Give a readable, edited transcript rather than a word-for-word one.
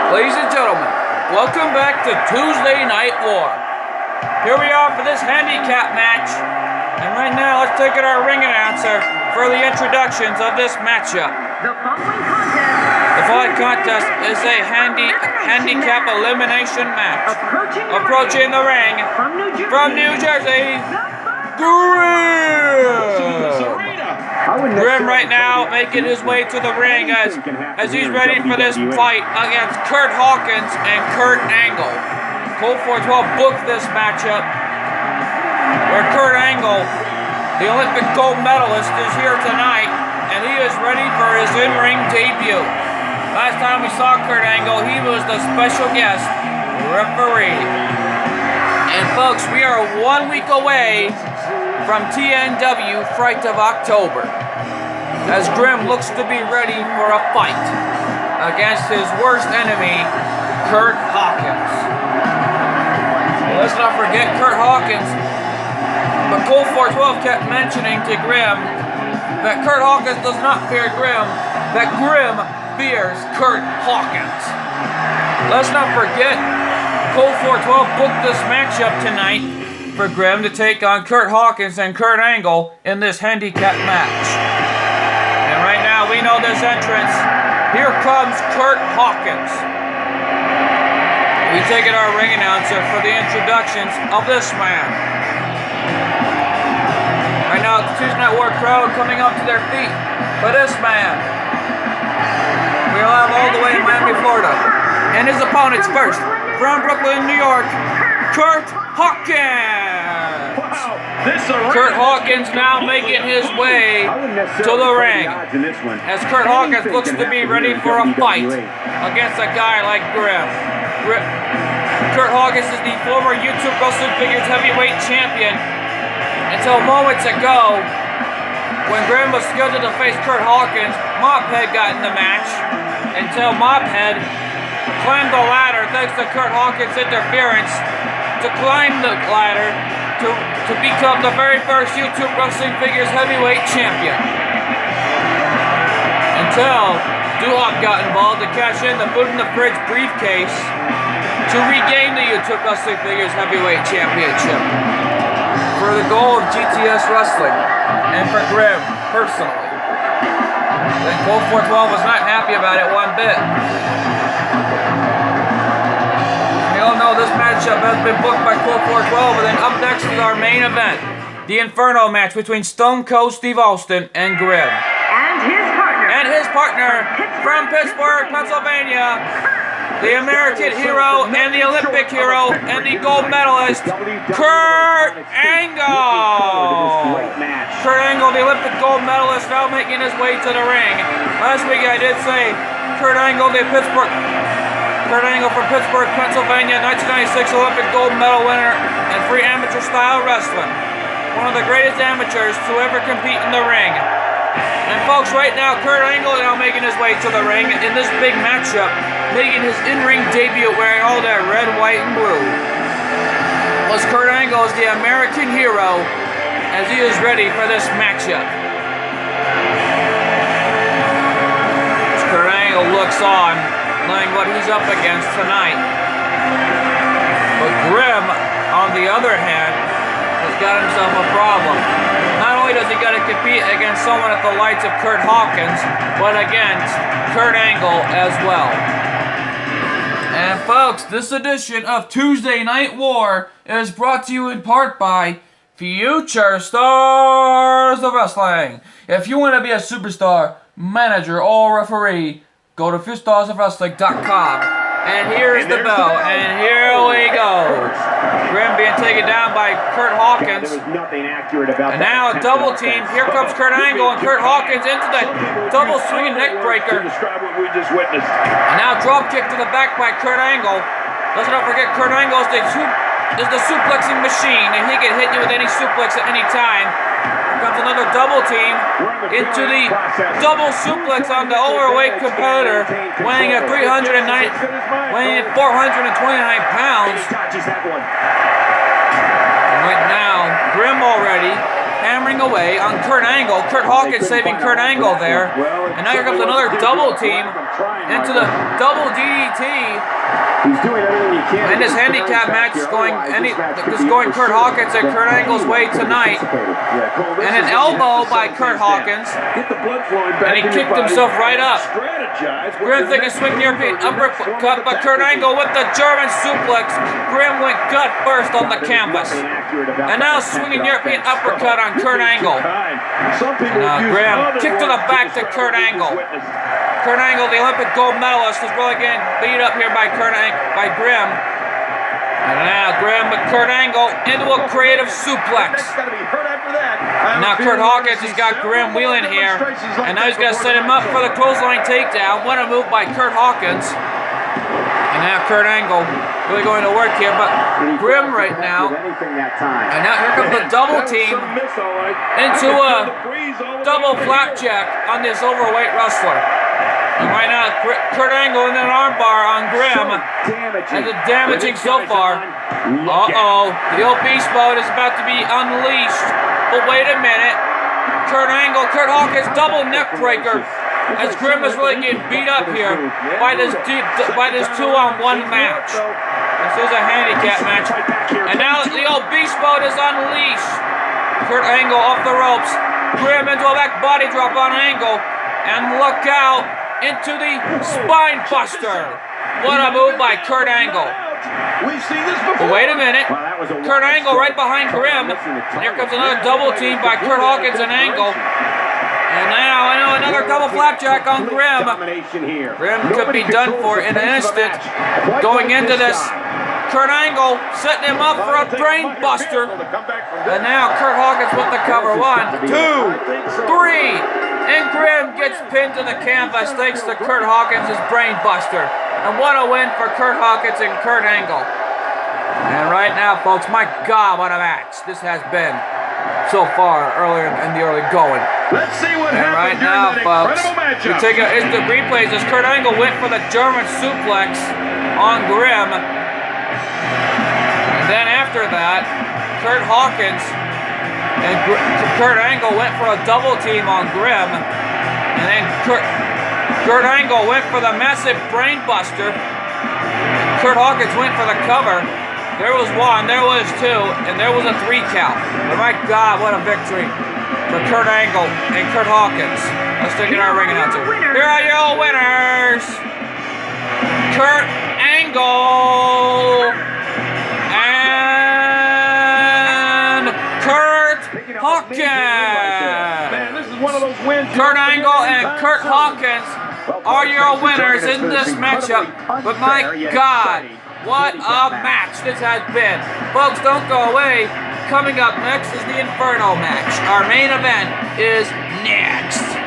Ladies and gentlemen, welcome back to Tuesday Night War. Here we are for this handicap match. And right now, let's take it our ring announcer for the introductions of this matchup. The following contest is a handicap elimination match. Approaching the ring from New Jersey, Grim right now making his way to the ring as he's ready for this fight against Curt Hawkins and Kurt Angle. Colt 412 booked this matchup where Kurt Angle, the Olympic gold medalist, is here tonight and he is ready for his in-ring debut. Last time we saw Kurt Angle, he was the special guest referee. And folks, we are 1 week away from TNW Fright of October, as Grim looks to be ready for a fight against his worst enemy, Curt Hawkins. Well, let's not forget Curt Hawkins, but Colt 412 kept mentioning to Grim that Curt Hawkins does not fear Grim, that Grim fears Curt Hawkins. Let's not forget Colt 412 booked this matchup tonight for Grim to take on Curt Hawkins and Kurt Angle in this handicap match. And right now we know this entrance. Here comes Curt Hawkins. We take it our ring announcer for the introductions of this man. Right now the Tuesday Night War crowd coming up to their feet for this man. We are live all the way in Miami, Florida. And his opponents first, from Brooklyn, New York, Curt Hawkins. Curt Hawkins now making his way to the ring as Curt Hawkins looks to be ready for a fight against a guy like Grim. Curt Hawkins is the former YouTube Wrestling Figures Heavyweight Champion until moments ago when Grim was scheduled to face Curt Hawkins. Mophead got in the match until Mophead climbed the ladder thanks to Curt Hawkins' interference to climb the ladder to become the very first YouTube Wrestling Figures Heavyweight Champion. Until Duhawk got involved to cash in the Food in the Fridge briefcase to regain the YouTube Wrestling Figures Heavyweight Championship for the goal of GTS Wrestling and for Grim personally. Then Colt 412 was not happy about it one bit. This matchup has been booked by Colt 412, and then up next is our main event, the Inferno match between Stone Cold Steve Austin and Grim. And his partner from Pittsburgh, Pennsylvania, the American hero and the Olympic hero and the gold medalist, Curt Angle. Curt Angle, the Olympic gold medalist, now making his way to the ring. Last week I did say Curt Angle, Curt Angle from Pittsburgh, Pennsylvania, 1996 Olympic gold medal winner and free amateur style wrestling. One of the greatest amateurs to ever compete in the ring. And folks, right now, Curt Angle is now making his way to the ring in this big matchup, making his in-ring debut wearing all that red, white, and blue. Plus, Curt Angle is the American hero as he is ready for this matchup. As Curt Angle looks on, knowing what he's up against tonight. But Grim, on the other hand, has got himself a problem. Not only does he got to compete against someone at the lights of Curt Hawkins, but against Curt Angle as well. And folks, this edition of Tuesday Night War is brought to you in part by Future Stars of Wrestling. If you want to be a superstar, manager, or referee, go to FewStarsOfWrestling.com. And here's the bell, and here we go. Grim being taken down by Curt Hawkins. And now a double team. Here comes Curt Angle and Curt Hawkins into the double swinging neck breaker. And now drop kick to the back by Curt Angle. Let's not forget Curt Angle is the suplexing machine, and he can hit you with any suplex at any time. Comes another double team into the double suplex on the overweight competitor, weighing at 429 pounds. And right now, Grim already hammering away on Kurt Angle. Curt Hawkins saving Kurt Angle there. And now here comes another double team into the double DDT. He's doing everything he can. And this handicap match is going Curt Hawkins and Kurt Angle's way tonight. And an elbow by Curt Hawkins. And he kicked himself right up. Grim thinking swing European uppercut, but Kurt Angle with the German suplex. Grim went gut first on the canvas. And now swinging European uppercut on Kurt Angle. And Grim kick to the back to Kurt Angle. Kurt Angle, the Olympic gold medalist, is really getting beat up here by Grim. And now Grim with Kurt Angle into a creative suplex. And now Curt Hawkins has got Grim wheeling here. And now he's going to set him up for the clothesline takedown. What a move by Curt Hawkins. And now Kurt Angle really going to work here, but Grim right now. And now here comes the double team into a double flapjack on this overweight wrestler. And right now, Kurt Angle in an armbar on Grim. And it's damaging so far. Uh-oh. The old beast mode is about to be unleashed. But wait a minute. Kurt Hawkins double neck breaker. As Grim is really getting beat up here by this 2-on-1 match. This is a handicap match. And now the old beast mode is unleashed. Kurt Angle off the ropes. Grim into a back body drop on Angle. And look out. Into the spine buster. What a move by Kurt Angle. But wait a minute. Kurt Angle right behind Grim. And here comes another double team by Curt Hawkins and Angle. And now another double flapjack on Grim. Grim could be done for in an instant. Going into this, Kurt Angle setting him up for a brain buster. And now Curt Hawkins with the cover. 1, 2, 3. And Grim gets pinned to the canvas thanks to Curt Hawkins' brain buster. And what a win for Curt Hawkins and Kurt Angle. And right now, folks, my God, what a match this has been so far earlier in the early going. Let's see what happens right now, folks. We take a instant replays as Kurt Angle went for the German suplex on Grim. And then after that, Curt Hawkins and Kurt Angle went for a double team on Grim. And then Kurt Angle went for the massive brain buster. Curt Hawkins went for the cover. There was 1, there was 2, and there was a 3 count. But my God, what a victory for Curt Angle and Curt Hawkins. Let's take it our ring announcer. Here are your winners. Curt Angle and Curt Hawkins. Man, this is one of those wins. Curt Angle and Curt Hawkins are your winners in this matchup. But my God, what a match this has been. Folks, don't go away. Coming up next is the Inferno match. Our main event is next.